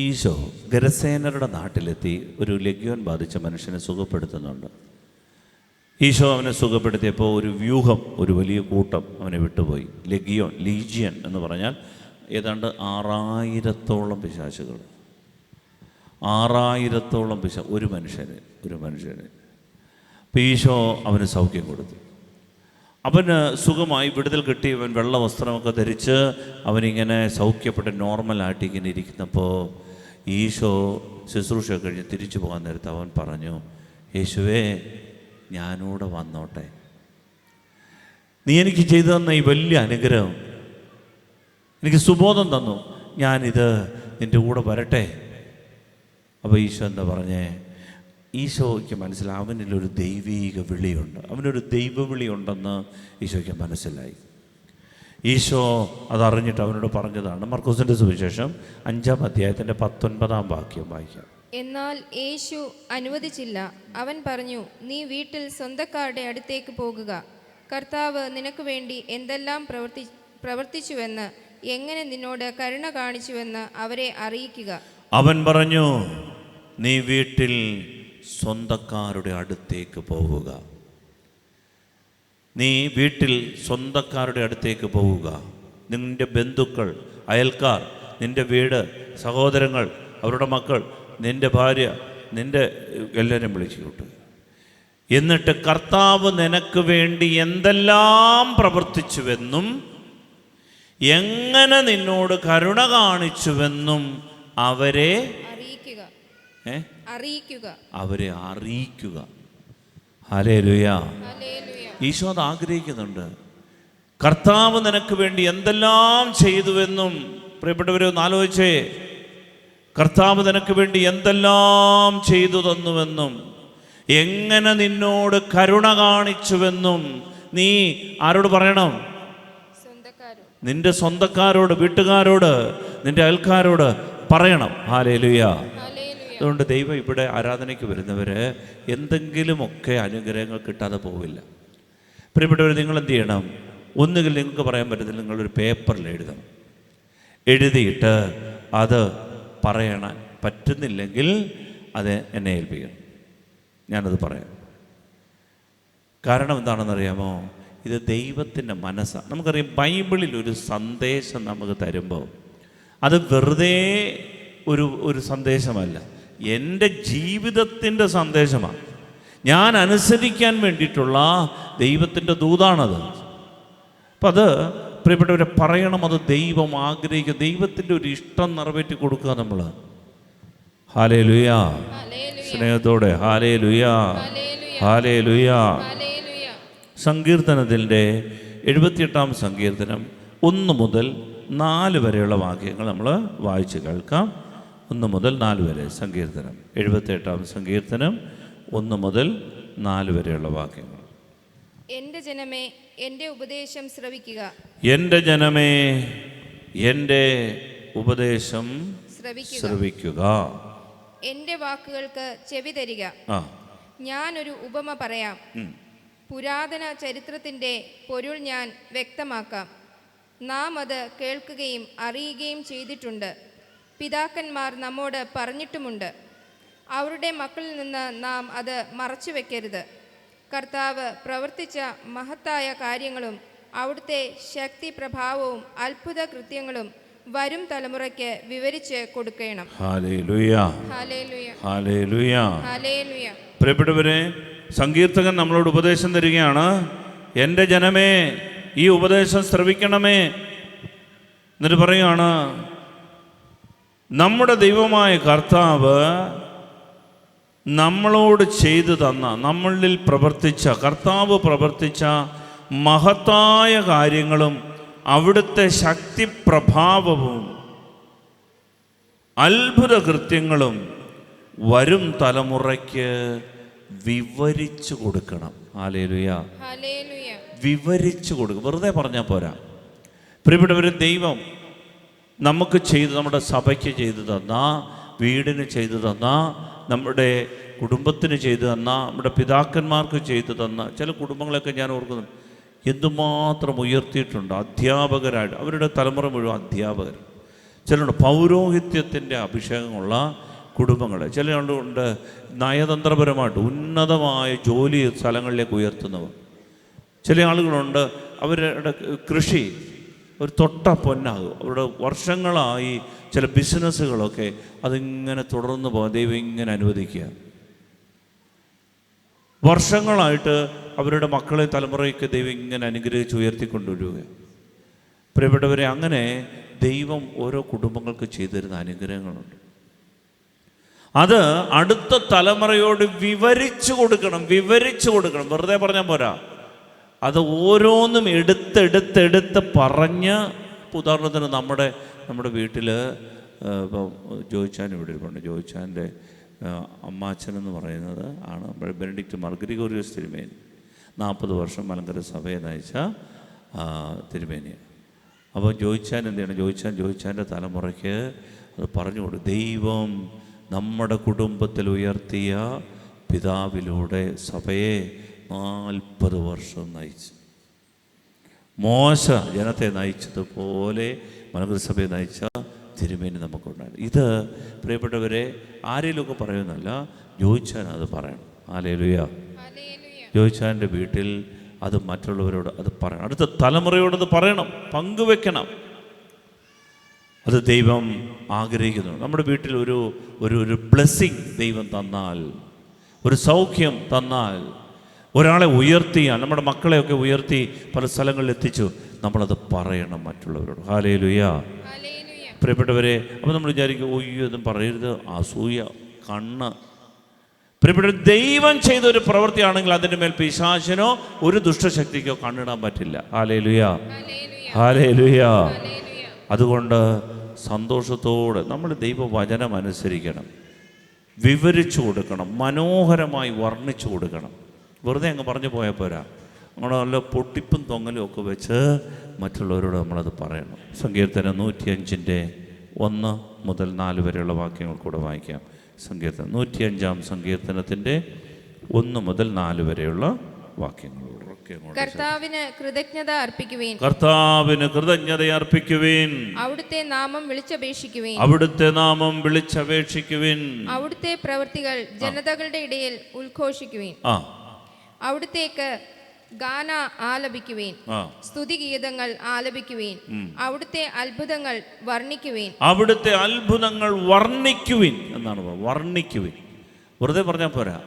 ഈശോ ഗരസേനരുടെ നാട്ടിലെത്തി ഒരു ലെഗ്യോൻ ബാധിച്ച മനുഷ്യനെ സുഖപ്പെടുത്തുന്നുണ്ട്. ഈശോ അവനെ സുഖപ്പെടുത്തിയപ്പോൾ ഒരു വ്യൂഹം, ഒരു വലിയ കൂട്ടം അവനെ വിട്ടുപോയി. ലീജിയൻ എന്ന് പറഞ്ഞാൽ ഏതാണ്ട് 6000-ഓളം പിശാചുകൾ. 6000-ഓളം ഒരു മനുഷ്യന്. അപ്പോൾ ഈശോ അവന് സൗഖ്യം കൊടുത്തു. അവന് സുഖമായി വിടുതൽ കിട്ടി. അവൻ വെള്ള വസ്ത്രമൊക്കെ ധരിച്ച് അവനിങ്ങനെ സൗഖ്യപ്പെട്ട് നോർമലായിട്ട് ഇങ്ങനെ ഇരിക്കുന്നപ്പോൾ ഈശോ ശുശ്രൂഷ കഴിഞ്ഞ് തിരിച്ചു പോകാൻ നേരത്ത് അവൻ പറഞ്ഞു, യേശുവേ ഞാനൂടെ വന്നോട്ടെ. നീ എനിക്ക് ചെയ്തു തന്ന ഈ വലിയ അനുഗ്രഹം, എനിക്ക് സുബോധം തന്നു, ഞാനിത് നിൻ്റെ കൂടെ വരട്ടെ. അപ്പോൾ ഈശോ എന്താ പറഞ്ഞേ? ഈശോയ്ക്ക് മനസ്സിലായി അവനിലൊരു ദൈവീക വിളിയുണ്ട്, അവനൊരു ദൈവവിളി ഉണ്ടെന്ന് ഈശോയ്ക്ക് മനസ്സിലായി. ഈശോ അതറിഞ്ഞിട്ട് അവനോട് പറഞ്ഞതാണ്. മർക്കോസിൻ്റെ സുവിശേഷം 5-ാം അധ്യായത്തിൻ്റെ 19-ാം വാക്യം വായിക്കാം. എന്നാൽ യേശു അനുവദിച്ചില്ല. അവൻ പറഞ്ഞു, നീ വീട്ടിൽ സ്വന്തക്കാരുടെ അടുത്തേക്ക് പോകുക. കർത്താവ് നിനക്ക് വേണ്ടി എന്തെല്ലാം പ്രവർത്തിച്ചുവെന്ന്, എങ്ങനെ നിന്നോട് കരുണ കാണിച്ചുവെന്ന് അവരെ അറിയിക്കുക. അവൻ പറഞ്ഞു, നീ വീട്ടിൽ സ്വന്തക്കാരുടെ അടുത്തേക്ക് പോവുക. നീ വീട്ടിൽ സ്വന്തക്കാരുടെ അടുത്തേക്ക് പോവുക. നിൻ്റെ ബന്ധുക്കൾ, അയൽക്കാർ, നിൻ്റെ വീട്, സഹോദരങ്ങൾ, അവരുടെ മക്കൾ, നിൻ്റെ ഭാര്യ, നിൻ്റെ എല്ലാവരും വിളിച്ചു കൂട്ടുക. എന്നിട്ട് കർത്താവ് നിനക്ക് വേണ്ടി എന്തെല്ലാം പ്രവർത്തിച്ചുവെന്നും എങ്ങനെ നിന്നോട് കരുണ കാണിച്ചുവെന്നും അവരെ അറിയിക്കുക. ഹല്ലേലൂയ. ഈശോ അത് ആഗ്രഹിക്കുന്നുണ്ട്. കർത്താവ് നിനക്ക് വേണ്ടി എന്തെല്ലാം ചെയ്തുവെന്നും, പ്രിയപ്പെട്ടവരെ ഒന്ന് ആലോചിച്ചേ, കർത്താവ് നിനക്ക് വേണ്ടി എന്തെല്ലാം ചെയ്തു തന്നുവെന്നും എങ്ങനെ നിന്നോട് കരുണ കാണിച്ചുവെന്നും നീ ആരോട് പറയണം? നിന്റെ സ്വന്തക്കാരോട്, വീട്ടുകാരോട്, നിന്റെ അയൽക്കാരോട് പറയണം. ഹല്ലേലൂയ. അതുകൊണ്ട് ദൈവം ഇവിടെ ആരാധനയ്ക്ക് വരുന്നവർ എന്തെങ്കിലുമൊക്കെ അനുഗ്രഹങ്ങൾ കിട്ടാതെ പോവില്ല. പ്രിയപ്പെട്ടവർ, നിങ്ങൾ എന്ത് ചെയ്യണം? ഒന്നുകിൽ നിങ്ങൾക്ക് പറയാൻ പറ്റത്തില്ല, നിങ്ങളൊരു പേപ്പറിൽ എഴുതണം. എഴുതിയിട്ട് അത് പറയണം. പറ്റുന്നില്ലെങ്കിൽ അത് എന്നെ ഏൽപ്പിക്കണം, ഞാനത് പറയാം. കാരണം എന്താണെന്നറിയാമോ? ഇത് ദൈവത്തിൻ്റെ മനസ്സാണ്. നമുക്കറിയാം, ബൈബിളിൽ ഒരു സന്ദേശം നമുക്ക് തരുമ്പോൾ അത് വെറുതെ ഒരു സന്ദേശമല്ല, എൻ്റെ ജീവിതത്തിൻ്റെ സന്ദേശമാണ്. ഞാൻ അനുസരിക്കാൻ വേണ്ടിയിട്ടുള്ള ദൈവത്തിൻ്റെ ദൂതാണത്. അപ്പം അത് പ്രിയപ്പെട്ടവരെ പറയണം. അത് ദൈവം ആഗ്രഹിക്കുക, ദൈവത്തിൻ്റെ ഒരു ഇഷ്ടം നിറവേറ്റി കൊടുക്കുക നമ്മൾ. ഹല്ലേലൂയ. സ്നേഹത്തോടെ ഹല്ലേലൂയ, ഹല്ലേലൂയ. സങ്കീർത്തനത്തിൻ്റെ 78-ാം സങ്കീർത്തനം 1 മുതൽ 4 വരെയുള്ള വാക്യങ്ങൾ നമ്മൾ വായിച്ച് കേൾക്കാം. 1 മുതൽ 4 വരെ സങ്കീർത്തനം, 78-ാം സങ്കീർത്തനം 1 മുതൽ 4 വരെയുള്ള വാക്യങ്ങൾ. എൻ്റെ ജനമേ, എൻ്റെ ഉപദേശം ശ്രവിക്കുക. എൻ്റെ ജനമേ, എൻ്റെ ഉപദേശം ശ്രവിക്കുക. എൻ്റെ വാക്കുകൾക്ക് ചെവി തരിക. ഞാനൊരു ഉപമ പറയാം. പുരാതന ചരിത്രത്തിൻ്റെ പൊരുൾ ഞാൻ വ്യക്തമാക്കാം. നാം അത് കേൾക്കുകയും അറിയുകയും ചെയ്തിട്ടുണ്ട്. പിതാക്കന്മാർ നമ്മോട് പറഞ്ഞിട്ടുമുണ്ട്. അവരുടെ മക്കളിൽ നിന്ന് നാം അത് മറച്ചു വെക്കരുത്. കർത്താവ് പ്രവർത്തിച്ച മഹത്തായ കാര്യങ്ങളും അവിടുത്തെ ശക്തി പ്രഭാവവും അത്ഭുത കൃത്യങ്ങളും വരും തലമുറയ്ക്ക് വിവരിച്ച് കൊടുക്കണം. Hallelujah, hallelujah, hallelujah, hallelujah. പ്രിയപ്പെട്ടവരെ, സങ്കീർത്തകൻ നമ്മളോട് ഉപദേശം തരികയാണ്. എൻ്റെ ജനമേ, ഈ ഉപദേശം ശ്രവിക്കണമേ. എന്നിട്ട് പറയുകയാണ്, നമ്മുടെ ദൈവമായ കർത്താവ് നമ്മളോട് ചെയ്തു തന്ന, നമ്മളിൽ പ്രവർത്തിച്ച, കർത്താവ് പ്രവർത്തിച്ച മഹത്തായ കാര്യങ്ങളും അവിടുത്തെ ശക്തിപ്രഭാവവും അത്ഭുത കൃത്യങ്ങളും വരും തലമുറയ്ക്ക് വിവരിച്ചു കൊടുക്കണം. Hallelujah, hallelujah. വിവരിച്ചു കൊടുക്കും. വെറുതെ പറഞ്ഞാൽ പോരാ. പ്രിയപ്പെട്ടവരെ, ദൈവം നമുക്ക് ചെയ്തു, നമ്മുടെ സഭയ്ക്ക് ചെയ്തു തന്ന, വീടിന് ചെയ്തു തന്ന, നമ്മുടെ കുടുംബത്തിന് ചെയ്തു തന്ന, നമ്മുടെ പിതാക്കന്മാർക്ക് ചെയ്തു തന്ന ചില കുടുംബങ്ങളൊക്കെ ഞാൻ ഓർക്കുന്നു. എന്തുമാത്രം ഉയർത്തിയിട്ടുണ്ട് അധ്യാപകരായിട്ട്. അവരുടെ തലമുറ മുഴുവൻ അധ്യാപകർ. ചിലരുണ്ട് പൗരോഹിത്യത്തിൻ്റെ അഭിഷേകമുള്ള കുടുംബങ്ങൾ. ചില ആളുകളുണ്ട് നയതന്ത്രപരമായിട്ട് ഉന്നതമായ ജോലി സ്ഥലങ്ങളിലേക്ക് ഉയർത്തുന്നവർ. ചില ആളുകളുണ്ട് അവരുടെ കൃഷി ഒരു തൊട്ട പൊന്നാകും. അവരുടെ വർഷങ്ങളായി ചില ബിസിനസ്സുകളൊക്കെ അതിങ്ങനെ തുടർന്ന് പോകാൻ ദൈവം ഇങ്ങനെ അനുവദിക്കുക. വർഷങ്ങളായിട്ട് അവരുടെ മക്കളെ, തലമുറയ്ക്ക് ദൈവം ഇങ്ങനെ അനുഗ്രഹിച്ച് ഉയർത്തിക്കൊണ്ടുവരിക. പ്രിയപ്പെട്ടവരെ, അങ്ങനെ ദൈവം ഓരോ കുടുംബങ്ങൾക്ക് ചെയ്തു തരുന്ന അനുഗ്രഹങ്ങളുണ്ട്. അത് അടുത്ത തലമുറയോട് വിവരിച്ചു കൊടുക്കണം, വിവരിച്ചു കൊടുക്കണം. വെറുതെ പറഞ്ഞാൽ പോരാ. അത് ഓരോന്നും എടുത്തെടുത്തെടുത്ത് പറഞ്ഞ്, ഉദാഹരണത്തിന് നമ്മുടെ വീട്ടിൽ ഇപ്പം ജോയിച്ചാൻ ഇവിടെ ഇരിപ്പുണ്ട്. ജോയിച്ചാൻ്റെ അമ്മാച്ചനെന്ന് പറയുന്നത് ആണ് ബെനഡിക്റ്റ് മാർ ഗ്രിഗോറിയോസ് തിരുമേനി. 40 വർഷം മലങ്കര സഭയെ നയിച്ച തിരുമേനിയാണ്. അപ്പോൾ ജോയിച്ചാൻ എന്ത് ചെയ്യണം? ജോയിച്ചാൻ്റെ തലമുറയ്ക്ക് അത് പറഞ്ഞു കൊടുക്കും. ദൈവം നമ്മുടെ കുടുംബത്തിൽ ഉയർത്തിയ പിതാവിലൂടെ സഭയെ 40 വർഷം നയിച്ചു. മോശ ജനത്തെ നയിച്ചതുപോലെ മലങ്കര സഭയെ നയിച്ച തിരുമേനി നമുക്കുണ്ടായിരുന്നു. ഇത് പ്രിയപ്പെട്ടവരെ ആരെങ്കിലുമൊക്കെ പറയുന്നല്ല, ജോയിച്ചാൻ അത് പറയണം. ഹല്ലേലൂയ. ജോയിച്ചാൻ്റെ വീട്ടിൽ അത് മറ്റുള്ളവരോട് അത് പറയണം, അടുത്ത തലമുറയോടത് പറയണം, പങ്കുവെക്കണം. അത് ദൈവം ആഗ്രഹിക്കുന്നു. നമ്മുടെ വീട്ടിൽ ഒരു ബ്ലെസ്സിങ് ദൈവം തന്നാൽ, ഒരു സൗഖ്യം തന്നാൽ, ഒരാളെ ഉയർത്തിയാൽ, നമ്മുടെ മക്കളെയൊക്കെ ഉയർത്തി പല സ്ഥലങ്ങളിൽ എത്തിച്ചു, നമ്മളത് പറയണം മറ്റുള്ളവരോട്. ഹല്ലേലൂയ. പ്രിയപ്പെട്ടവരെ, അപ്പോൾ നമ്മൾ വിചാരിക്കും, ഒയ്യോ ഇതും പറയരുത്, അസൂയ, കണ്ണ്. പ്രിയപ്പെട്ടവർ, ദൈവം ചെയ്ത ഒരു പ്രവൃത്തിയാണെങ്കിൽ അതിൻ്റെ മേൽ പിശാചിനോ ഒരു ദുഷ്ടശക്തിക്കോ കണ്ണിടാൻ പറ്റില്ല. Hallelujah, hallelujah. അതുകൊണ്ട് സന്തോഷത്തോടെ നമ്മൾ ദൈവവചനം അനുസരിക്കണം, വിവരിച്ചു കൊടുക്കണം, മനോഹരമായി വർണ്ണിച്ചു കൊടുക്കണം. വെറുതെ അങ്ങ് പറഞ്ഞു പോയാൽ പോരാ, നമ്മൾ നല്ല പൊട്ടിപ്പും തൊങ്ങലും ഒക്കെ വെച്ച് മറ്റുള്ളവരോട് നമ്മളത് പറയണം. സങ്കീർത്തനം 105-1 മുതൽ 4 വരെയുള്ള വാക്യങ്ങൾ കൂടെ വായിക്കാം. സങ്കീർത്തനം 105-ാം സങ്കീർത്തനത്തിൻ്റെ 1 മുതൽ 4 വരെയുള്ള വാക്യങ്ങൾ. കർത്താവിന് കൃതജ്ഞത അർപ്പിക്കുവേൻ, കർത്താവിന് കൃതജ്ഞത അർപ്പിക്കുവേൻ. അവിടുത്തെ നാമം വിളിച്ചപേക്ഷിക്കുവേൻ, അവിടുത്തെ നാമം വിളിച്ചപേക്ഷിക്കുവിൻ. അവിടുത്തെ പ്രവൃത്തികൾ ജനതകളുടെ ഇടയിൽ ഉദ്ഘോഷിക്കുവേൻ. അവിടുത്തേക്ക് ഗാന ആലപിക്കുവേൻ, സ്തുതിഗീതങ്ങൾ ആലപിക്കുവേൻ. അവിടുത്തെ അത്ഭുതങ്ങൾ വർണ്ണിക്കുവേൻ, അവിടുത്തെ അത്ഭുതങ്ങൾ വർണ്ണിക്കുവിൻ എന്നാണ്. വർണ്ണിക്കുവിൻ വെറുതെ പറഞ്ഞാൽ പോരാ.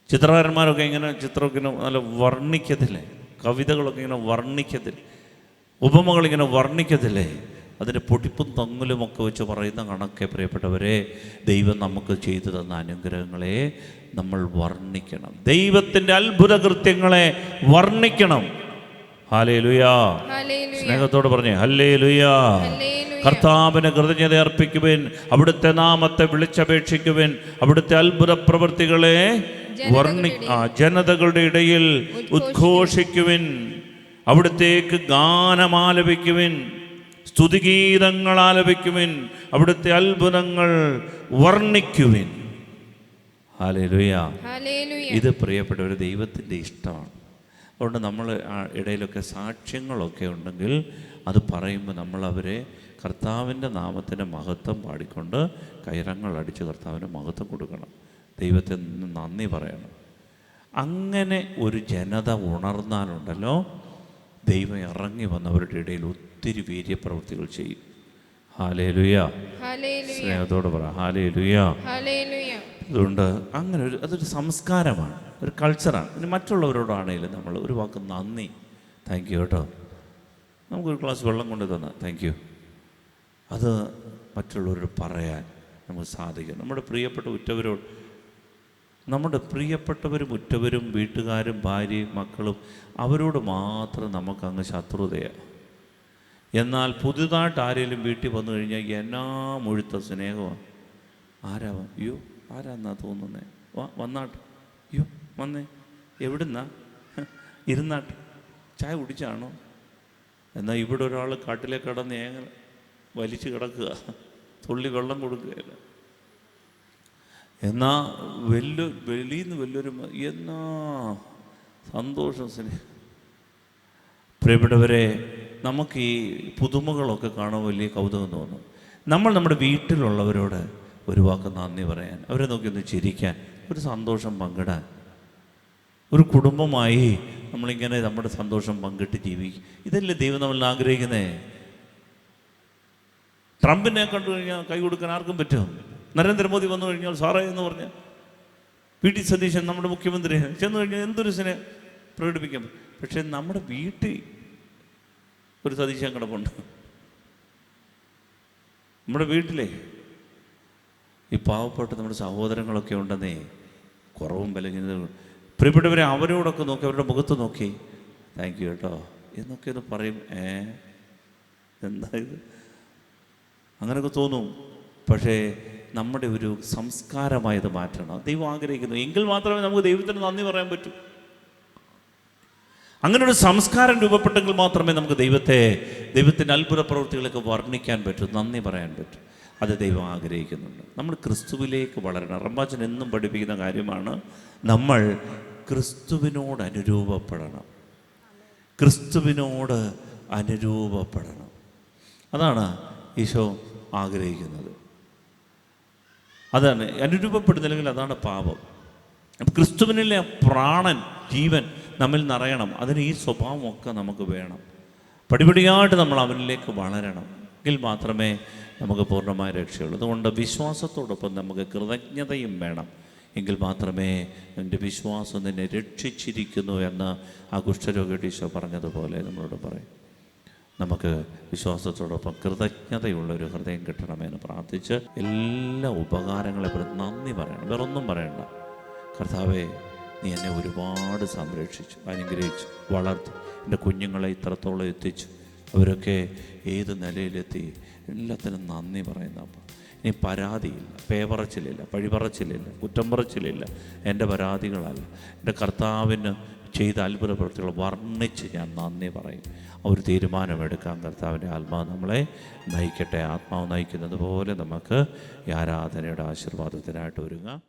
ചിത്രകാരന്മാരൊക്കെ ഇങ്ങനെ ചിത്രമൊക്കെ നല്ല വർണ്ണിക്കത്തില്ലേ, കവിതകളൊക്കെ ഇങ്ങനെ വർണ്ണിക്കത്തില്ലേ, ഉപമകളിങ്ങനെ വർണ്ണിക്കത്തില്ലേ, അതിൻ്റെ പൊടിപ്പും തൊങ്ങലുമൊക്കെ വെച്ച് പറയുന്ന കണക്കെ പ്രിയപ്പെട്ടവരെ, ദൈവം നമുക്ക് ചെയ്തു തന്ന അനുഗ്രഹങ്ങളെ നമ്മൾ വർണ്ണിക്കണം. ദൈവത്തിൻ്റെ അത്ഭുത കൃത്യങ്ങളെ വർണ്ണിക്കണം. ഹല്ലേലൂയ. സ്നേഹത്തോട് പറഞ്ഞേ ഹല്ലേലൂയ. കർത്താവിന് കൃതജ്ഞത അർപ്പിക്കുവിൻ, അവിടുത്തെ നാമത്തെ വിളിച്ചപേക്ഷിക്കുവിൻ, അവിടുത്തെ അത്ഭുത പ്രവൃത്തികളെ ജനതകളുടെ ഇടയിൽ ഉദ്ഘോഷിക്കുവിൻ. അവിടുത്തേക്ക് ഗാനമാലപിക്കുവിൻ, സ്തുതിഗീതങ്ങൾ ആലപിക്കുവിൻ, അവിടുത്തെ അത്ഭുതങ്ങൾ വർണ്ണിക്കുവിൻ. ഹല്ലേലൂയ. ഇത് പ്രിയപ്പെട്ടവർ ദൈവത്തിൻ്റെ ഇഷ്ടമാണ്. അതുകൊണ്ട് നമ്മൾ ഇടയിലൊക്കെ സാക്ഷ്യങ്ങളൊക്കെ ഉണ്ടെങ്കിൽ അത് പറയുമ്പോൾ നമ്മൾ അവരെ കർത്താവിൻ്റെ നാമത്തിൻ്റെ മഹത്വം പാടിക്കൊണ്ട് കൈരങ്ങൾ അടിച്ച് കർത്താവിന് മഹത്വം കൊടുക്കണം, ദൈവത്തെ നന്ദി പറയണം. അങ്ങനെ ഒരു ജനത ഉണർന്നാലുണ്ടല്ലോ, ദൈവം ഇറങ്ങി വന്നവരുടെ ഇടയിൽ ഒത്തിരി വീര്യപ്രവൃത്തികൾ ചെയ്യും. ഹല്ലേലൂയ. സ്നേഹത്തോട് പറ ഹല്ലേലൂയ. അതുകൊണ്ട് അങ്ങനെ അതൊരു സംസ്കാരമാണ്, ഒരു കൾച്ചറാണ്. ഇനി മറ്റുള്ളവരോടാണെങ്കിലും നമ്മൾ ഒരു വാക്ക് നന്ദി, താങ്ക് യു കേട്ടോ, നമുക്കൊരു ഗ്ലാസ് വെള്ളം കൊണ്ട് തന്ന താങ്ക് യു, അത് മറ്റുള്ളവരോട് പറയാൻ നമുക്ക് സാധിക്കും. നമ്മുടെ പ്രിയപ്പെട്ടവരും ഉറ്റവരും വീട്ടുകാരും ഭാര്യയും മക്കളും അവരോട് മാത്രം നമുക്കങ്ങ് ശത്രുതയാണ്. എന്നാൽ പുതുതായിട്ട് ആരെങ്കിലും വീട്ടിൽ വന്നു കഴിഞ്ഞാൽ എന്നാ മുഴുത്ത സ്നേഹമാണ്. ആരാവാം? അയ്യോ ആരാന്നാ തോന്നുന്നേ, വന്നാട്ട്, അയ്യോ വന്നേ, എവിടുന്നാ, ഇരുന്നാട്ട്, ചായ കുടിച്ചാണോ? എന്നാൽ ഇവിടെ ഒരാൾ കാട്ടിലെ കിടന്ന് ഏങ്ങനെ വലിച്ചു കിടക്കുക, തുള്ളി വെള്ളം കൊടുക്കുകയില്ല. എന്നാ വെളിയിന്ന് വലിയൊരു എന്നാ സന്തോഷം സ്നേഹം. പ്രിയപ്പെട്ടവരെ, നമുക്ക് ഈ പുതുമകളൊക്കെ കാണാൻ വലിയ കൗതുകം തോന്നും. നമ്മൾ നമ്മുടെ വീട്ടിലുള്ളവരോട് ഒരു വാക്ക് നന്ദി പറയാൻ, അവരെ നോക്കി ഒന്ന് ചിരിക്കാൻ, ഒരു സന്തോഷം പങ്കിടാൻ, ഒരു കുടുംബമായി നമ്മളിങ്ങനെ നമ്മുടെ സന്തോഷം പങ്കിട്ട് ജീവിക്കും. ഇതല്ലേ ദൈവം നമ്മൾ ആഗ്രഹിക്കുന്നേ. ട്രംപിനെ കണ്ടു കഴിഞ്ഞാൽ കൈ കൊടുക്കാൻ ആർക്കും പറ്റും. നരേന്ദ്രമോദി വന്നു കഴിഞ്ഞാൽ സാറേ എന്ന് പറഞ്ഞ്, വി.ഡി. സതീശൻ നമ്മുടെ മുഖ്യമന്ത്രി ചെന്ന് കഴിഞ്ഞാൽ എന്തൊരു സ്നേഹം പ്രകടിപ്പിക്കാം. പക്ഷേ നമ്മുടെ വീട്ടിൽ ഒരു സതീശൻ കിടപ്പുണ്ട്. നമ്മുടെ വീട്ടിലെ ഈ പാവപ്പെട്ട നമ്മുടെ സഹോദരങ്ങളൊക്കെ ഉണ്ടെന്നേ, കുറവും ബലഹീനതകളും. പ്രിയപ്പെട്ടവരെ, അവരോടൊക്കെ നോക്കി, അവരുടെ മുഖത്ത് നോക്കി, താങ്ക് യു കേട്ടോ എന്നൊക്കെ ഒന്ന് പറയും. എന്താ ഇത്, അങ്ങനെയൊക്കെ തോന്നും. പക്ഷേ നമ്മുടെ ഒരു സംസ്കാരമായത് മാറ്റണം. ദൈവം ആഗ്രഹിക്കുന്നു. എങ്കിൽ മാത്രമേ നമുക്ക് ദൈവത്തിന് നന്ദി പറയാൻ പറ്റൂ. അങ്ങനെ ഒരു സംസ്കാരം രൂപപ്പെട്ടെങ്കിൽ മാത്രമേ നമുക്ക് ദൈവത്തിൻ്റെ അത്ഭുത പ്രവൃത്തികളൊക്കെ വർണ്ണിക്കാൻ പറ്റൂ, നന്ദി പറയാൻ പറ്റൂ. അത് ദൈവം ആഗ്രഹിക്കുന്നുണ്ട്. നമ്മൾ ക്രിസ്തുവിലേക്ക് വളരണം. റമ്പാച്ചൻ എന്നും പഠിപ്പിക്കുന്ന കാര്യമാണ്, നമ്മൾ ക്രിസ്തുവിനോട് അനുരൂപപ്പെടണം. ക്രിസ്തുവിനോട് അനുരൂപപ്പെടണം. അതാണ് ഈശോ ആഗ്രഹിക്കുന്നത്. അതാണ് അനുരൂപപ്പെടുന്നില്ലെങ്കിൽ അതാണ് പാപം. അപ്പം ക്രിസ്തുവിനിലെ പ്രാണൻ, ജീവൻ നമ്മിൽ നിറയണം. അതിന് ഈ സ്വഭാവമൊക്കെ നമുക്ക് വേണം. പടിപടിയായിട്ട് നമ്മൾ അവനിലേക്ക് വളരണം. എങ്കിൽ മാത്രമേ നമുക്ക് പൂർണ്ണമായ രക്ഷയുള്ളൂ. അതുകൊണ്ട് വിശ്വാസത്തോടൊപ്പം നമുക്ക് കൃതജ്ഞതയും വേണം. എങ്കിൽ മാത്രമേ എൻ്റെ വിശ്വാസം നിന്നെ രക്ഷിച്ചിരിക്കുന്നു എന്ന് ആ കുഷ്ഠരോഗിയുടെ ഈശോ പറഞ്ഞതുപോലെ നമ്മളോട് പറയും. നമുക്ക് വിശ്വാസത്തോടൊപ്പം കൃതജ്ഞതയുള്ളൊരു ഹൃദയം കിട്ടണമെന്ന് പ്രാർത്ഥിച്ച് എല്ലാ ഉപകാരങ്ങളെപ്പറ്റി നന്ദി പറയണം. വേറൊന്നും പറയണ്ട. കർത്താവേ, നീ എന്നെ ഒരുപാട് സംരക്ഷിച്ചു, അനുഗ്രഹിച്ചു, വളർത്തി, എൻ്റെ കുഞ്ഞുങ്ങളെ ഇത്രത്തോളം എത്തിച്ചു, അവരൊക്കെ ഏത് നിലയിലെത്തി, എല്ലാത്തിനും നന്ദി പറയുന്നപ്പോൾ ഇനി പരാതിയില്ല, പേപറച്ചിലില്ല, പഴിപറച്ചിലില്ല, കുറ്റം പറച്ചിലില്ല. എൻ്റെ പരാതികളല്ല, എൻ്റെ കർത്താവിന് ചെയ്ത അത്ഭുത പ്രവൃത്തികൾ വർണ്ണിച്ച് ഞാൻ നന്ദി പറയും. ഒരു തീരുമാനമെടുക്കാൻ കർത്താവിൻ്റെ ആത്മാവ് നമ്മളെ നയിക്കട്ടെ. ആത്മാവ് നയിക്കുന്നത് പോലെ നമുക്ക് ഈ ആരാധനയുടെ ആശീർവാദത്തിനായിട്ട് ഒരുങ്ങാം.